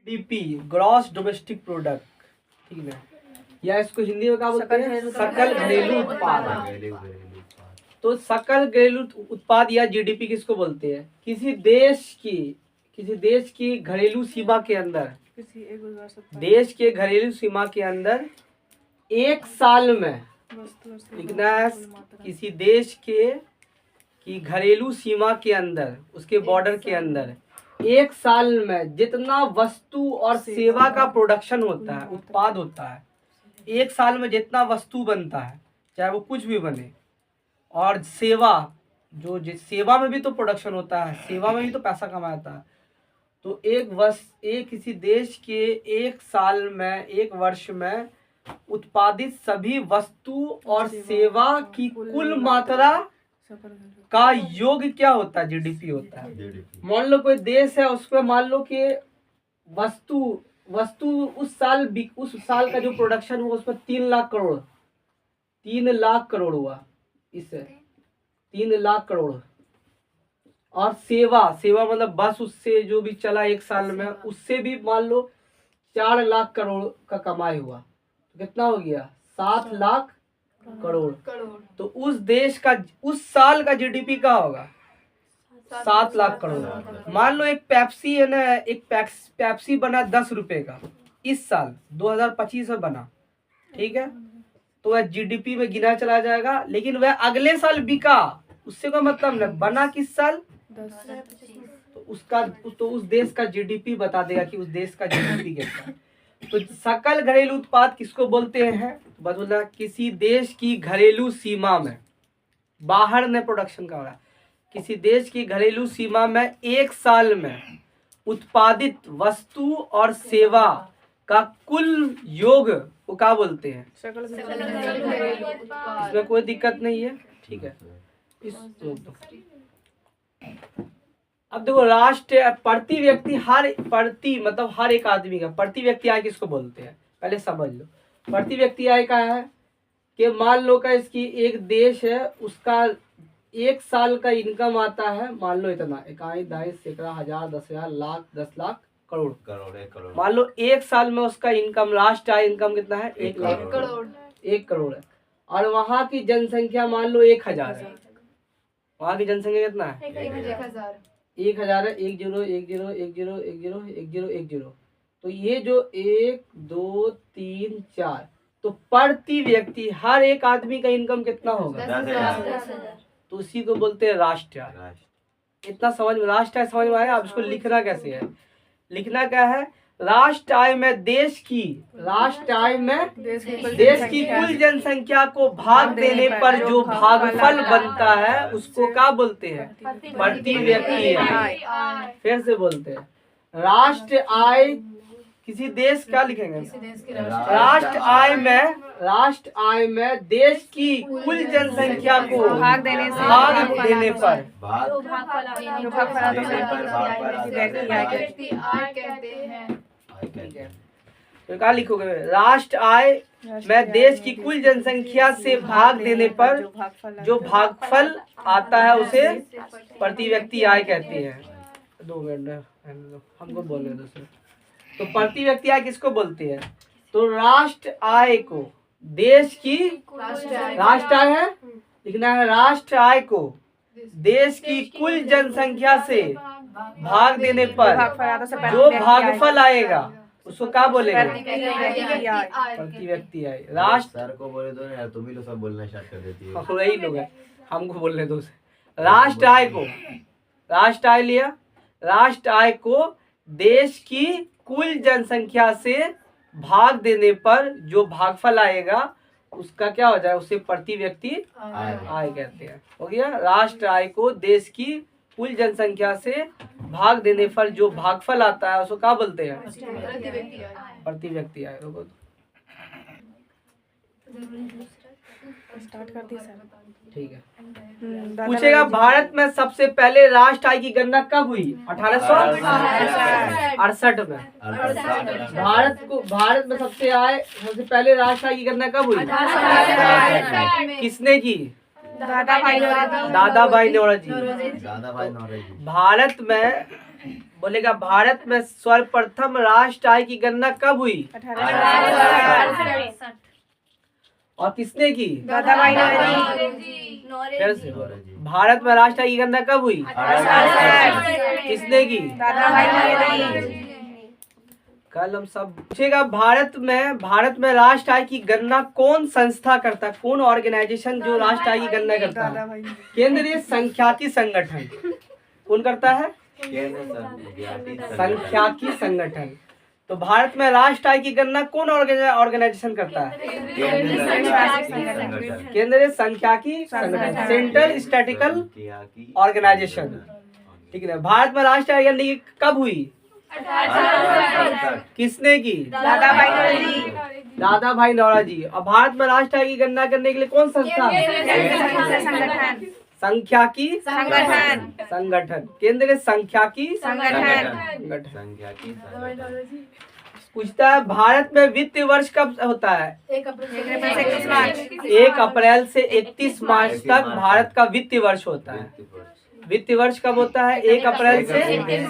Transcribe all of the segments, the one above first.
GDP, gross domestic product, ठीक है, या इसको हिंदी में क्या बोलते हैं, सकल घरेलू उत्पाद। तो सकल घरेलू उत्पाद या जीडीपी किसको बोलते हैं? किसी देश की घरेलू सीमा के अंदर, देश के घरेलू सीमा के अंदर एक साल में लिखना है, किसी देश की घरेलू सीमा के अंदर, उसके बॉर्डर के अंदर एक साल में जितना वस्तु और सेवा का प्रोडक्शन होता है, उत्पाद होता है, एक साल में जितना वस्तु बनता है, चाहे वो कुछ भी बने, और सेवा, जो सेवा में भी तो प्रोडक्शन होता है, सेवा में भी तो पैसा कमाता है। तो एक किसी देश के एक साल में, एक वर्ष में उत्पादित सभी वस्तु और सेवा की कुल मात्रा का योग क्या होता है? जीडीपी होता है। मान लो कोई देश है, उस पर मान लो कि वस्तु उस साल का जो प्रोडक्शन हुआ उस पर 3 लाख करोड़ हुआ, इससे 3 लाख करोड़। और सेवा मतलब बस उससे जो भी चला एक साल में, उससे भी मान लो 4 लाख करोड़ का कमाई हुआ, तो कितना हो गया? 7 लाख करोड़। तो उस देश का उस साल का जीडीपी क्या होगा? 7 लाख करोड़। मान लो एक पेप्सी है ना, एक पेप्सी बना 10 रुपए का, इस साल 2025 में बना, ठीक है, तो वह जीडीपी में गिना चला जाएगा, लेकिन वह अगले साल बिका, उससे कोई मतलब नहीं, बना किस साल? तो उस देश का जीडीपी बता देगा कि उस देश का जीडीपी कितना है। तो सकल घरेलू उत्पाद किसको बोलते हैं? बोला किसी देश की घरेलू सीमा में, बाहर ने प्रोडक्शन का हो रहा है, किसी देश की घरेलू सीमा में एक साल में उत्पादित वस्तु और सेवा का कुल योग को क्या बोलते हैं? इसमें कोई दिक्कत नहीं है, ठीक है। अब देखो, राष्ट्र प्रति व्यक्ति मतलब हर एक आदमी का प्रति व्यक्ति आय किसको बोलते हैं? पहले समझ लो, प्रति व्यक्ति आय का है कि मान लो का इसकी एक देश है, उसका एक साल का इनकम आता है, मान लो इतना, 1 2 सैकड़ा 1000 10,000 लाख 10 लाख करोड़। मान लो एक साल में उसका इनकम, लास्ट आय इनकम कितना है? 1 लाख करोड़। 1 करोड़ है, और वहाँ की जनसंख्या मान लो 1000 है। वहाँ की जनसंख्या कितना है? 1000 है। 10 तो ये जो 1 2 3 4, तो प्रति व्यक्ति हर एक आदमी का इनकम कितना होगा? 10,000। तो उसी को बोलते हैं राष्ट्र आय। इतना समझ में, राष्ट्र आय समझ में आया? अब इसको लिखना कैसे है? लिखना क्या है? राष्ट्र आय में देश की कुल जनसंख्या को भाग देने पर जो भागफल बनता है उसको क्या बोलते हैं? प्रति व्यक्ति आय। फिर से बोलते हैं, राष्ट्र आय किसी देश, क्या लिखेंगे? राष्ट्र आय में देश की कुल जनसंख्या को भाग देने पर तो क्या लिखोगे? राष्ट्र आय में देश की कुल जनसंख्या से भाग देने पर जो भागफल आता है उसे प्रति व्यक्ति आय कहते हैं। 2 मिनट हमको बोलने दो। तो प्रति व्यक्ति आय किसको बोलते हैं? तो राष्ट्र आय को, देश की राष्ट्र आय है, लिखना है राष्ट्र आय को देश की कुल जनसंख्या से भाग देने पर जो भागफल आएगा उसको क्या बोलेंगे? प्रति व्यक्ति आय। राष्ट्र सर को बोले दो यार, तुम ही लोग सब बोलना स्टार्ट कर देती हो। वही लोग है, हमको बोलने दो। राष्ट्र आय लिया, राष्ट्र आय को देश की कुल जनसंख्या से भाग देने पर जो भागफल आएगा उसका क्या हो जाए? उसे प्रति व्यक्ति आय कहते हैं। हो गया? राष्ट्र आय को देश की कुल जनसंख्या से भाग देने पर जो भागफल आता है उसको क्या बोलते हैं? प्रति व्यक्ति आय। स्टार्ट कर दी सर, ठीक है। पूछेगा, भारत में सबसे पहले राष्ट्र आय की गणना कब हुई? 1868 में। भारत में सबसे पहले राष्ट्र आय की गणना कब हुई? किसने की? दादा भाई दादा भाई नौरोजी। दादा भाई नौरोजी। भारत में बोलेगा, भारत में सर्वप्रथम राष्ट्र आय की गणना कब हुई 1867 और किसने की? दादा भाई नौरोजी फिर से नौरोजी। भारत में राष्ट्र आय की गणना कब हुई? 1867 किसने की? दादा भाई नौरोजी कल हम सब पूछेगा, भारत में राष्ट्र आय की गणना कौन संस्था करता है? कौन ऑर्गेनाइजेशन जो राष्ट्र आय की गणना करता है? केंद्रीय सांख्यिकी संगठन। कौन करता है? सांख्यिकी संगठन। तो भारत में राष्ट्र आय की गणना कौन ऑर्गेनाइजेशन करता है? केंद्रीय सांख्यिकी संगठन, सेंट्रल स्टैटिस्टिकल ऑर्गेनाइजेशन। ठीक है। भारत में राष्ट्र आय की गणना कब हुई? किसने की? दादा भाई नौरोजी दादा भाई नौरोजी। और भारत में राष्ट्र आय की गणना करने के लिए कौन संस्था? संगठन सांख्यिकी संगठन संगठन, केंद्रीय सांख्यिकी संगठन। संगठन। पूछता है, भारत में वित्तीय वर्ष कब होता है? 1 मार्च 1 अप्रैल से 31 मार्च तक भारत का वित्तीय वर्ष होता है। वित्तीय वर्ष कब होता है? 1 अप्रैल से 31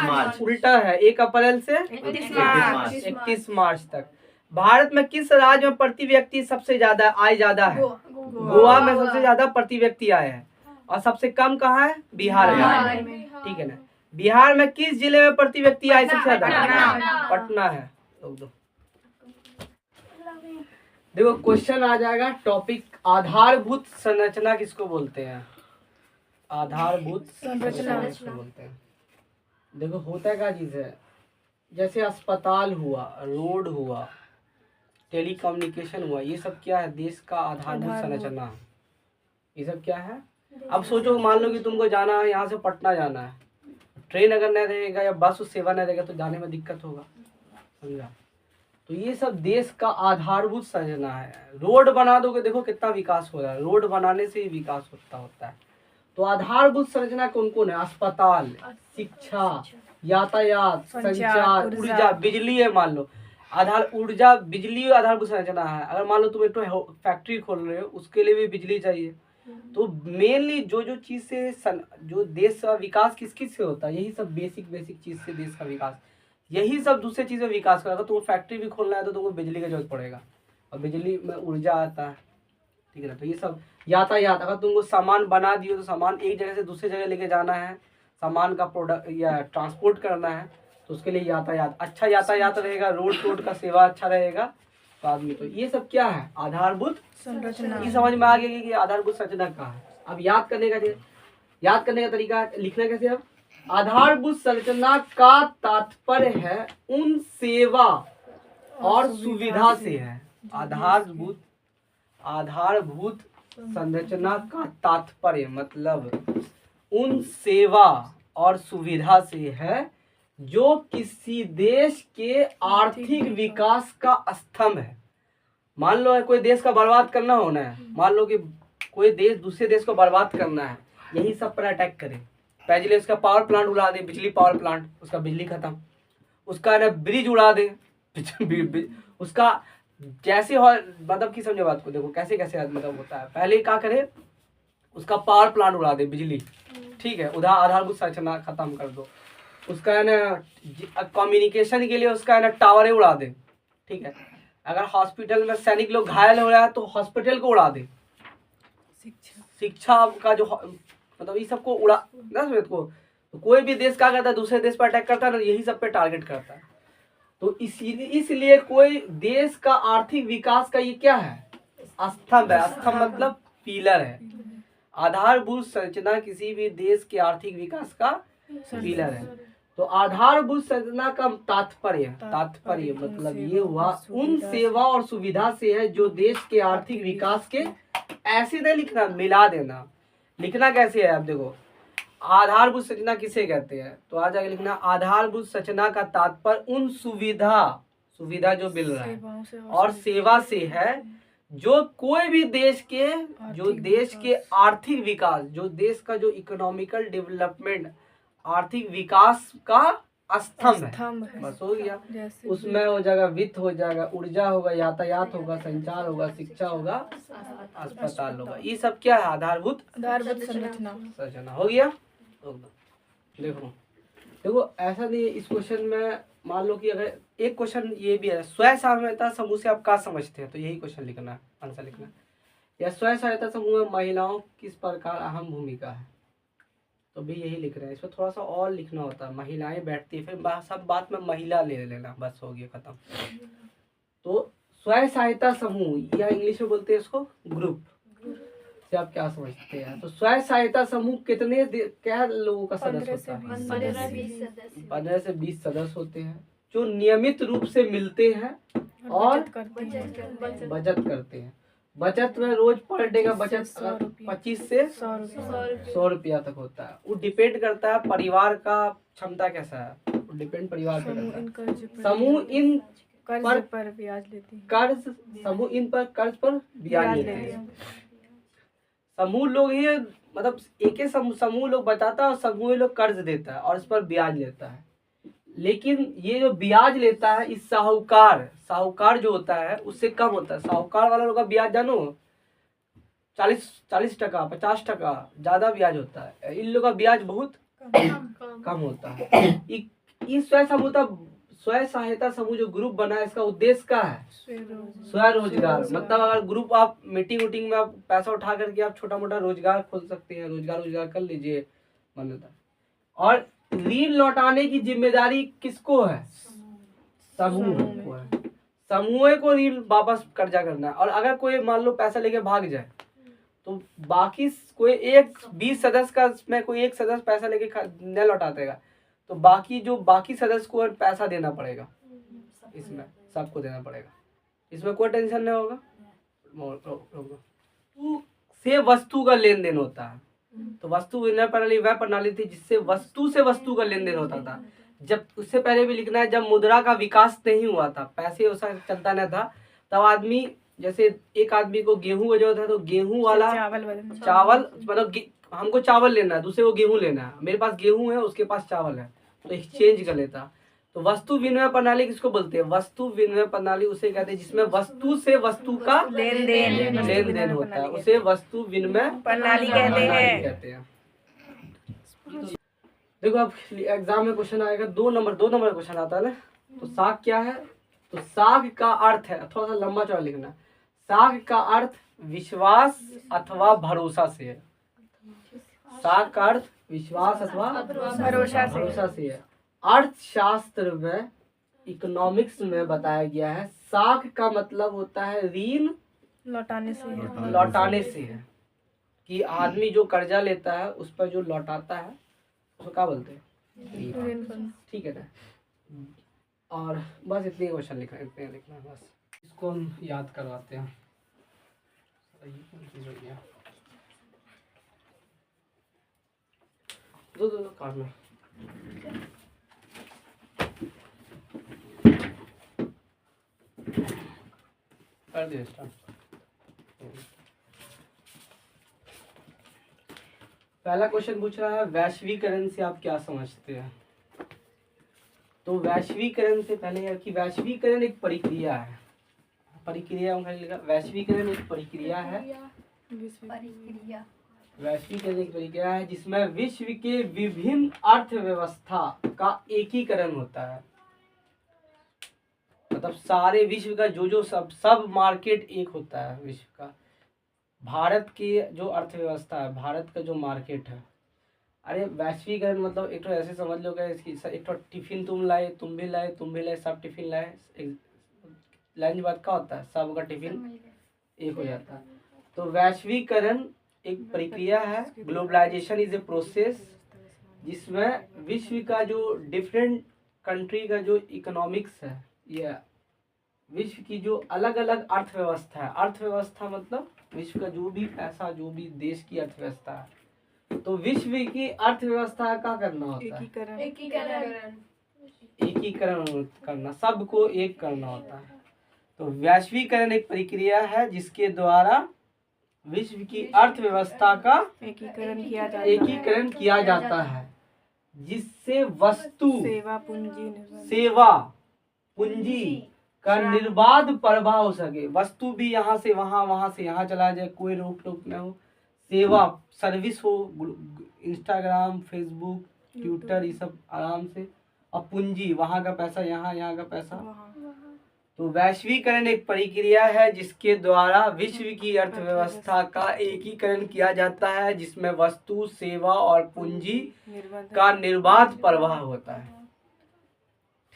मार्च। उल्टा है, 1 अप्रैल से 31 मार्च तक। भारत में किस राज्य में प्रति व्यक्ति सबसे ज्यादा आय ज्यादा है? गोवा में सबसे ज्यादा प्रति व्यक्ति आय है। और सबसे कम कहाँ है? बिहार में। ठीक है ना। बिहार में किस जिले में प्रति व्यक्ति आय सबसे ज्यादा? पटना है। देखो क्वेश्चन आ जाएगा, टॉपिक आधारभूत संरचना किसको बोलते हैं? आधारभूत संरचना किसको बोलते हैं? देखो होता क्या चीज है, जैसे अस्पताल हुआ, रोड हुआ, टेलीकम्युनिकेशन हुआ, ये सब क्या है? देश का आधारभूत संरचना। ये सब क्या है? अब सोचो, मान लो कि तुमको जाना है, यहाँ से पटना जाना है, ट्रेन अगर नहीं रहेगा या बस सेवा नहीं रहेगा तो जाने में दिक्कत होगा, समझा? तो ये सब देश का आधारभूत संरचना है। रोड बना दोगे, देखो कितना विकास हो रहा है, रोड बनाने से ही विकास होता है। तो आधारभूत संरचना कौन कौन है? अस्पताल, शिक्षा, यातायात, संचार, ऊर्जा, बिजली है। मान लो ऊर्जा, बिजली आधारभूत संरचना है। अगर मान लो तुम एक तो फैक्ट्री खोल रहे हो, उसके लिए भी बिजली चाहिए। तो मेनली जो चीज से जो देश का विकास किस से होता है, यही सब बेसिक चीज से देश का विकास, यही सब दूसरे चीज में विकास करेगा। तो फैक्ट्री भी खोलना है तो तुमको बिजली का जरूरत पड़ेगा, और बिजली में ऊर्जा आता है। ठीक है ना। तो ये सब यातायात, अगर तुमको सामान बना दियो तो सामान एक जगह से दूसरी जगह लेके जाना है, सामान का प्रोडक्ट या ट्रांसपोर्ट करना है, तो उसके लिए यातायात, अच्छा यातायात रहेगा, रोड का सेवा अच्छा रहेगा तो आदमी। तो ये सब क्या है? आधारभूत संरचना। ये समझ में आ गया कि आधारभूत संरचना क्या है। अब याद करने का तरीका, लिखना कैसे? अब आधारभूत संरचना का तात्पर्य है उन सेवा और सुविधा से है। आधारभूत संरचना का तात्पर्य मतलब उन सेवा और सुविधा से है जो किसी देश के आर्थिक विकास का स्तंभ है। मान लो कोई देश का बर्बाद करना होना है, मान लो कि कोई देश दूसरे देश को बर्बाद करना है, यही सब पर अटैक करे। पहले उसका पावर प्लांट उड़ा दे, बिजली पावर प्लांट, उसका बिजली खत्म। उसका ना ब्रिज उड़ा दे, उसका जैसे मतलब की समझे बात को, देखो कैसे मतलब होता है। पहले क्या करे, उसका पावर प्लांट उड़ा दे, बिजली, ठीक है, उधर आधारभूत संरचना खत्म कर दो। उसका है ना कम्युनिकेशन के लिए उसका है ना टावरें उड़ा दे, ठीक है। अगर हॉस्पिटल में सैनिक लोग घायल हो रहा है तो हॉस्पिटल को उड़ा दे। शिक्षा का जो मतलब ये सबको उड़ा ना को, तो कोई भी देश क्या करता है, दूसरे देश पर अटैक करता है ना, यही सब पे टारगेट करता है। तो इसलिए कोई देश का आर्थिक विकास का ये क्या है, स्तंभ है। स्तंभ मतलब पिलर है। आधारभूत संरचना किसी भी देश के आर्थिक विकास का पिलर है। तो आधारभूत संरचना का तात्पर्य मतलब ये हुआ उन सेवा और सुविधा से है जो देश के आर्थिक विकास के, ऐसे नहीं लिखना, मिला देना। लिखना कैसे है, आप देखो आधारभूत संरचना किसे कहते हैं, तो आ जाके लिखना आधारभूत संरचना का तात्पर्य उन सुविधा जो मिल रहा है और सेवा से है जो कोई भी देश के आर्थिक विकास, जो देश का जो इकोनॉमिकल डेवलपमेंट, आर्थिक विकास का स्तंभ है, स्तंभ है। बस हो गया। जैसे उसमें हो जाएगा वित्त, हो जाएगा ऊर्जा, होगा यातायात, होगा संचार, होगा शिक्षा, होगा अस्पताल, होगा। ये सब क्या है? आधारभूत आधारभूत संरचना। संरचना। हो गया। देखो देखो ऐसा नहीं है इस क्वेश्चन में। मान लो कि अगर एक क्वेश्चन ये भी है, स्वयं सहायता समूह से आप क्या समझते हैं, तो यही क्वेश्चन लिखना है, आंसर लिखना है। या स्वयं सहायता समूह में महिलाओं किस प्रकार अहम भूमिका है, तो भी यही लिख रहे हैं। इसमें थोड़ा सा और लिखना होता है, महिलाएं बैठती है, फिर सब बात में महिला ले लेना, बस हो गया खत्म। तो स्वयं सहायता समूह या इंग्लिश में बोलते हैं इसको ग्रुप, से आप क्या समझते हैं? तो स्वयं सहायता समूह कितने क्या लोगों का सदस्य होता है? 15 से 20 सदस्य होते हैं, जो नियमित रूप से मिलते हैं और बचत करते हैं। बचत में रोज पर डे का बचत 25 से 100 रुपया तक होता है। वो डिपेंड करता है परिवार का क्षमता कैसा है, वो डिपेंड परिवार पे करता है। समूह इन कर्ज पर ब्याज लेते हैं। कर्ज समूह इन पर कर्ज पर ब्याज लेते हैं। समूह लोग ही मतलब एक ही समूह लोग बताता है और समूह लोग कर्ज देता है और इस पर ब्याज लेता है। लेकिन ये जो ब्याज लेता है इस साहूकार जो होता है उससे कम होता है। साहूकार वाला लोग का ब्याज जानो 40 टका 50 टका ज्यादा ब्याज होता है। इन लोग का ब्याज बहुत कम होता है। इस स्वयं सहायता समूह जो ग्रुप बना है इसका उद्देश्य क्या है? स्वरोजगार। मतलब अगर ग्रुप आप मीटिंग में आप पैसा उठा करके आप छोटा मोटा रोजगार खोल सकते हैं, रोजगार कर लीजिए मान्यता। और ऋण लौटाने की जिम्मेदारी किसको है? समूह को है। समूह को ऋण वापस कर्जा करना है। और अगर कोई मान लो पैसा लेके भाग जाए तो बाकी कोई 20 सदस्य का में कोई एक सदस्य पैसा लेके न लौटा देगा तो बाकी सदस्य को पैसा देना पड़ेगा। इसमें सबको देना पड़ेगा, इसमें कोई टेंशन नहीं होगा। से वस्तु का लेन देन होता है। तो वस्तु विनिमय प्रणाली वह प्रणाली थी जिससे वस्तु से वस्तु का लेन देन होता था। जब उससे पहले भी लिखना है, जब मुद्रा का विकास नहीं हुआ था, पैसे वैसा चलता नहीं था, तब आदमी जैसे एक आदमी को गेहूं का जरूरत है तो गेहूं वाला चावल मतलब हमको चावल लेना है, दूसरे को गेहूं लेना है, मेरे पास गेहूं है उसके पास चावल है तो एक्सचेंज कर लेता। तो वस्तु विनिमय प्रणाली किसको बोलते हैं? वस्तु विनिमय प्रणाली उसे कहते हैं जिसमें वस्तु से वस्तु का लेन देन होता है, उसे वस्तु विनिमय प्रणाली कहते हैं। देखो अब एग्जाम में क्वेश्चन आएगा, 2 नंबर क्वेश्चन आता है ना। तो साख क्या है? तो साख का अर्थ है, थोड़ा सा लंबा चौड़ा लिखना। साख का अर्थ विश्वास अथवा भरोसा से है। साख का अर्थ विश्वास अथवा भरोसा से है। अर्थशास्त्र में इकोनॉमिक्स में बताया गया है साख का मतलब होता है ऋण लौटाने से है। कि आदमी जो कर्जा लेता है उस पर जो लौटाता है उसको क्या बोलते हैं? ठीक है ना। और बस इतने क्वेश्चन लिखना बस। इसको हम याद करवाते हैं। दो काम में कर दिया स्टार्ट। पहला क्वेश्चन पूछ रहा है वैश्वीकरण से आप क्या समझते हैं? तो वैश्वीकरण से पहले है कि वैश्वीकरण एक प्रक्रिया है। वैश्वीकरण एक प्रक्रिया है। वैश्वीकरण एक प्रक्रिया है जिसमें विश्व के विभिन्न अर्थव्यवस्था का एकीकरण होता है। मतलब सारे विश्व का जो सब मार्केट एक होता है विश्व का। भारत की जो अर्थव्यवस्था है, भारत का जो मार्केट है, अरे वैश्वीकरण मतलब एक तो ऐसे समझ लो कि एक तो टिफिन तुम लाए, तुम भी लाए, सब टिफिन लाए, लंच बात का होता है, सबका टिफिन एक हो जाता है। तो वैश्वीकरण एक प्रक्रिया है। ग्लोबलाइजेशन इज ए प्रोसेस जिसमें विश्व का जो डिफरेंट कंट्री का जो इकोनॉमिक्स है, ये विश्व की जो अलग अलग अर्थव्यवस्था है। अर्थव्यवस्था मतलब विश्व का जो भी पैसा, जो भी देश की अर्थव्यवस्था है। तो विश्व की अर्थव्यवस्था का करना होता है एकीकरण करना, सबको एक करना होता है। तो वैश्वीकरण एक प्रक्रिया है जिसके द्वारा विश्व की अर्थव्यवस्था का एकीकरण किया जाता है। जिससे वस्तु सेवा पूंजी निर्बंध सेवा पूंजी का निर्बाध प्रवाह हो सके। वस्तु भी यहाँ से वहां, वहां से यहाँ चला जाए, कोई रोक टोक न हो। सेवा सर्विस हो, इंस्टाग्राम, फेसबुक, ट्विटर, ये सब आराम से। और पूंजी वहां का पैसा यहाँ, यहाँ का पैसा। वहाँ तो वैश्वीकरण एक प्रक्रिया है जिसके द्वारा विश्व की अर्थव्यवस्था का एकीकरण किया जाता है, जिसमें वस्तु, सेवा और पूंजी निर्बंध का निर्बाध प्रवाह होता है।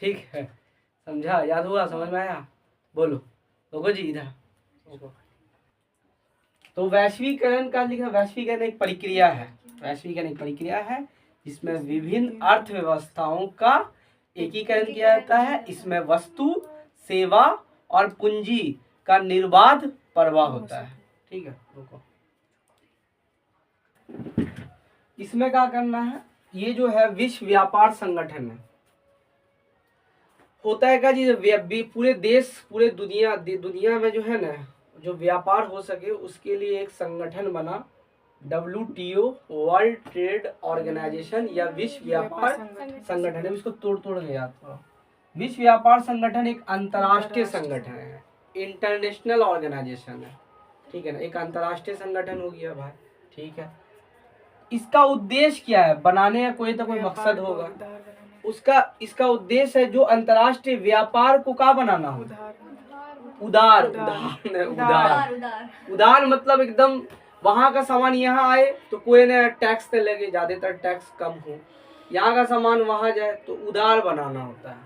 ठीक है, समझा? याद हुआ? समझ में आया? बोलो लोगो जी इधर। तो वैश्वीकरण का लिखा, वैश्वीकरण एक प्रक्रिया है, वैश्वीकरण एक प्रक्रिया है जिसमें विभिन्न अर्थव्यवस्थाओं का एकीकरण किया जाता है। इसमें वस्तु, सेवा और पूंजी का निर्बाध प्रवाह होता है। ठीक है, रुको। इसमें क्या करना है? ये जो है विश्व व्यापार संगठन है। होता है क्या जी, पूरे देश, पूरे दुनिया में जो है ना, जो व्यापार हो सके उसके लिए एक संगठन बना, WTO, वर्ल्ड ट्रेड ऑर्गेनाइजेशन या विश्व व्यापार संगठन है। इसको तोड़ के याद करो। विश्व व्यापार संगठन एक अंतर्राष्ट्रीय संगठन है, इंटरनेशनल ऑर्गेनाइजेशन है। ठीक है ना, एक अंतर्राष्ट्रीय संगठन हो गया भाई। ठीक है, इसका उद्देश्य क्या है? बनाने का कोई तो कोई मकसद होगा उसका। इसका उद्देश्य है जो अंतर्राष्ट्रीय व्यापार को क्या बनाना हो, उदार। उदार मतलब एकदम वहां का सामान यहाँ आए तो कोई ना टैक्स तो लगे, ज्यादातर टैक्स कम हो। यहाँ का सामान वहां जाए तो उदार बनाना होता है।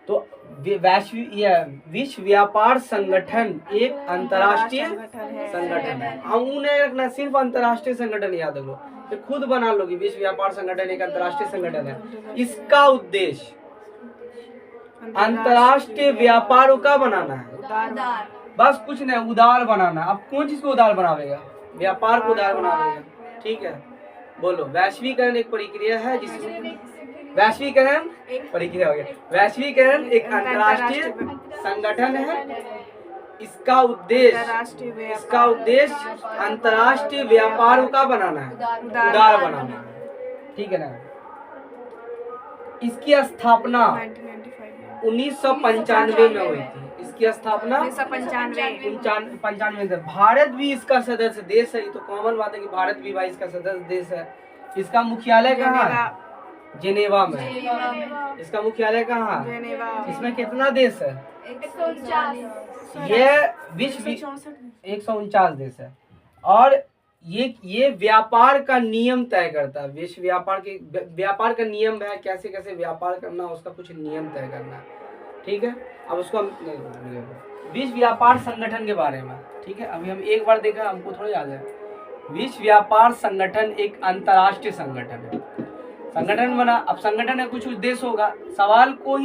तो विश्व व्यापार संगठन एक अंतर्राष्ट्रीय संगठन है। हम उन्हें रखना, सिर्फ अंतर्राष्ट्रीय संगठन याद रखो, तो खुद बना लोगी। विश्व व्यापार संगठन एक अंतर्राष्ट्रीय संगठन है। इसका उद्देश्य अंतर्राष्ट्रीय व्यापार का बनाना है, बस कुछ नहीं, उदार बनाना। अब कौन चीज को उदार बनावेगा? व्यापार को उदार बनावेगा। ठीक है, बोलो। वैश्वीकरण एक प्रक्रिया है जिसमें वैश्वीकरण प्रक्रिया हो गया। वैश्वीकरण एक अंतर्राष्ट्रीय संगठन है। इसका उद्देश्य अंतर्राष्ट्रीय व्यापार का बनाना है, उदार बनाना है। ठीक है ना। इसकी स्थापना 1995 में हुई थी। इसकी स्थापना 1995 में। भारत भी इसका सदस्य देश है। ये तो कॉमन बात है कि भारत भी भाई इसका सदस्य देश है। इसका मुख्यालय कहाँ है? जेनेवा में। इसका मुख्यालय कहाँ है? इसमें कितना देश है? 149। ये विश्व 149 देश है। और ये व्यापार का नियम तय करता है। विश्व व्यापार का नियम है, कैसे कैसे व्यापार करना, उसका कुछ नियम तय करना है। ठीक है, अब उसको हम विश्व व्यापार संगठन के बारे में। ठीक है, अभी हम एक बार देखा, हमको थोड़ा याद है। विश्व व्यापार संगठन एक अंतर्राष्ट्रीय संगठन है। संगठन बना, अब संगठन है, कुछ उद्देश्य होगा। सवाल को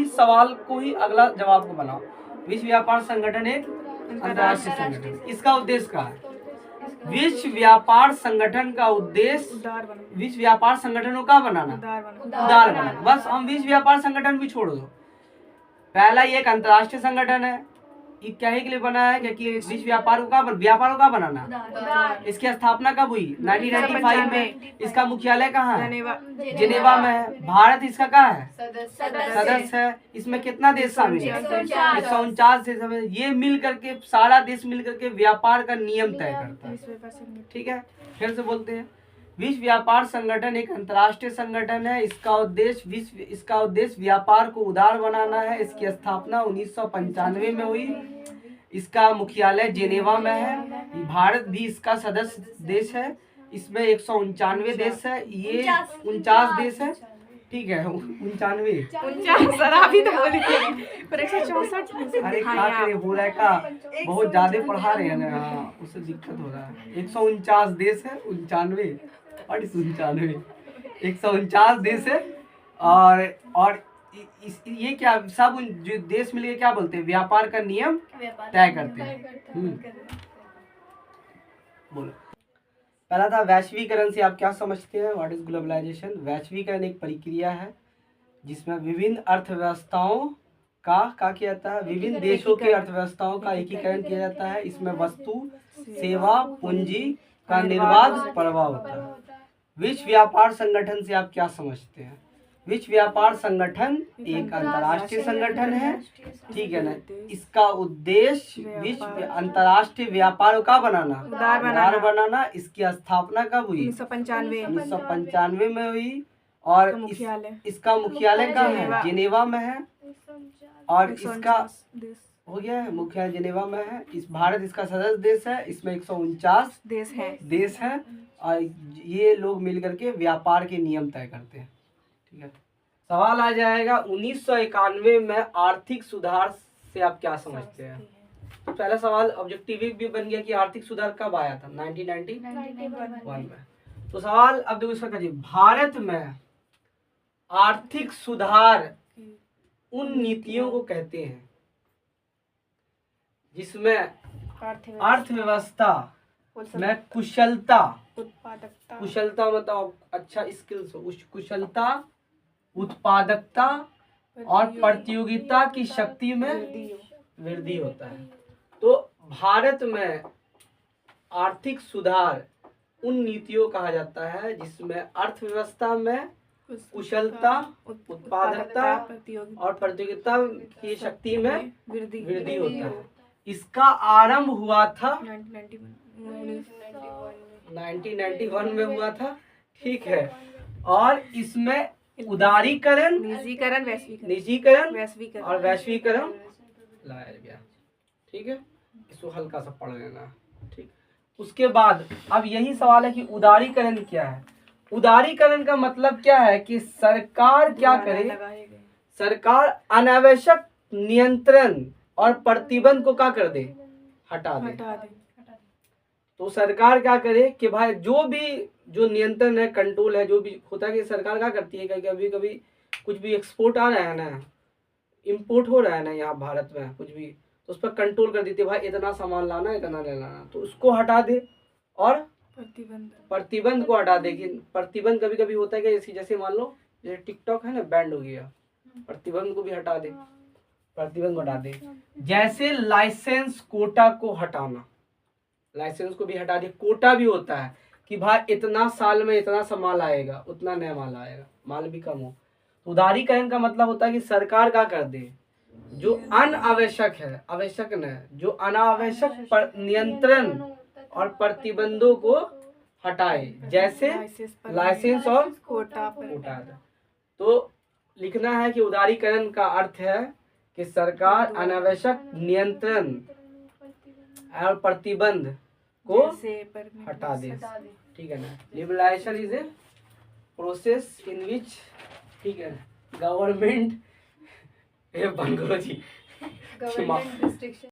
ही अगला जवाब को बनाओ। विश्व व्यापार संगठन एक अंतर्राष्ट्रीय संगठन। इसका उद्देश्य क्या है? विश्व व्यापार संगठन का उद्देश्य विश्व व्यापार संगठनों का बनाना, उदार बनाना। बस हम विश्व व्यापार संगठन भी छोड़ दो। पहला ये एक अंतर्राष्ट्रीय संगठन है। ये क्या के लिए बना है? क्योंकि विश्व व्यापार का बनाना। इसकी स्थापना कब हुई? 1995 में। इसका मुख्यालय कहाँ है? जिनेवा में है। भारत इसका कहाँ है? सदस्य है। इसमें कितना देश शामिल है? 149 देश शामिल। ये मिल करके, सारा देश मिल करके व्यापार का नियम तय करता है। ठीक है, फिर से बोलते हैं। विश्व व्यापार संगठन एक अंतर्राष्ट्रीय संगठन है। इसका उद्देश्य व्यापार को उदार बनाना है। इसकी स्थापना 1995 में हुई। इसका मुख्यालय जेनेवा में है। भारत भी इसका सदस्य देश है। इसमें 199 देश है। ये 49 देश है। ठीक है, 99 अभी तो बोली पर 164। अरे क्या करे, बोला है का बहुत ज्यादा पढ़ा रहे हैं ना, हाँ, उससे दिक्कत हो रहा है। 149 देश है, 99 और 99 149 देश है। और ये क्या सब जो देश मिलके क्या बोलते हैं? व्यापार का नियम तय करते हैं। बोलो। पहला था वैश्वीकरण से आप क्या समझते हैं? What is globalization? वैश्वीकरण एक प्रक्रिया है जिसमें विभिन्न अर्थव्यवस्थाओं का किया जाता है। विभिन्न देशों की अर्थव्यवस्थाओं का एकीकरण किया जाता है। इसमें वस्तु, सेवा, पूंजी का निर्बाध प्रवाह होता है। विश्व व्यापार संगठन से आप क्या समझते हैं? विश्व व्यापार संगठन एक अंतर्राष्ट्रीय संगठन है, ठीक है ना। इसका उद्देश्य विश्व अंतर्राष्ट्रीय व्यापार का बनाना, उदार बनाना। इसकी स्थापना कब हुई? 1995 में हुई। और इसका मुख्यालय कहाँ है? जिनेवा में है। और इसका हो गया है मुख्यालय जिनेवा में है। इस भारत इसका सदस्य देश है। इसमें 149 देश हैं और ये लोग मिलकर के व्यापार के नियम तय करते हैं, ठीक है। सवाल आ जाएगा 1991 में आर्थिक सुधार से आप क्या समझते हैं? तो पहला सवाल ऑब्जेक्टिव भी बन गया कि आर्थिक सुधार कब आया था? 1991 में। तो सवाल अब देखो इसका करिए, भारत में आर्थिक सुधार उन नीतियों को कहते हैं जिसमें अर्थव्यवस्था में कुशलता मतलब अच्छा स्किल्स हो, कुशलता, उत्पादकता और प्रतियोगिता की शक्ति में वृद्धि होता है। तो भारत में आर्थिक सुधार उन नीतियों कहा जाता है जिसमें अर्थव्यवस्था में कुशलता, उत्पादकता और प्रतियोगिता की शक्ति में वृद्धि होता है। इसका आरंभ हुआ था 1991 में हुआ था, ठीक है। और इसमें उदारीकरण, निजीकरण और वैश्वीकरण लाया गया, ठीक है। इसको हल्का सा पढ़ लेना, ठीक। उसके बाद अब यही सवाल है कि उदारीकरण क्या है? उदारीकरण का मतलब क्या है कि सरकार क्या करे? सरकार अनावश्यक नियंत्रण और प्रतिबंध को क्या कर दे? हटा दे। तो सरकार क्या करे कि भाई जो नियंत्रण है, कंट्रोल है, जो भी होता है कि सरकार क्या करती है कि कभी कभी कुछ भी एक्सपोर्ट आ रहा है ना, इंपोर्ट हो रहा है ना यहाँ भारत में कुछ भी, तो उस पर कंट्रोल कर देती है, भाई इतना सामान लाना, इतना ले लाना, तो उसको हटा दे। और प्रतिबंध को हटा दे। कि प्रतिबंध कभी कभी होता है कि जैसे मान लो जैसे टिकटॉक है ना, बैंड हो गया, प्रतिबंध को भी हटा दे, प्रतिबंध को हटा दे। जैसे लाइसेंस कोटा को हटाना, लाइसेंस को भी हटा दे। कोटा भी होता है कि भाई इतना साल में इतना सा माल आएगा, उतना नया माल आएगा, माल भी कम हो। उदारीकरण का मतलब होता है कि सरकार क्या कर दे, जो अनावश्यक है, आवश्यक न, जो अनावश्यक नियंत्रण और प्रतिबंधों को हटाए, जैसे लाइसेंस और कोटा। तो लिखना है कि उदारीकरण का अर्थ है कि सरकार अनावश्यक नियंत्रण और प्रतिबंध को हटा दे, ठीक है ना। Liberalisation is a process in which, ठीक है, गवर्नमेंट बंद करो जी।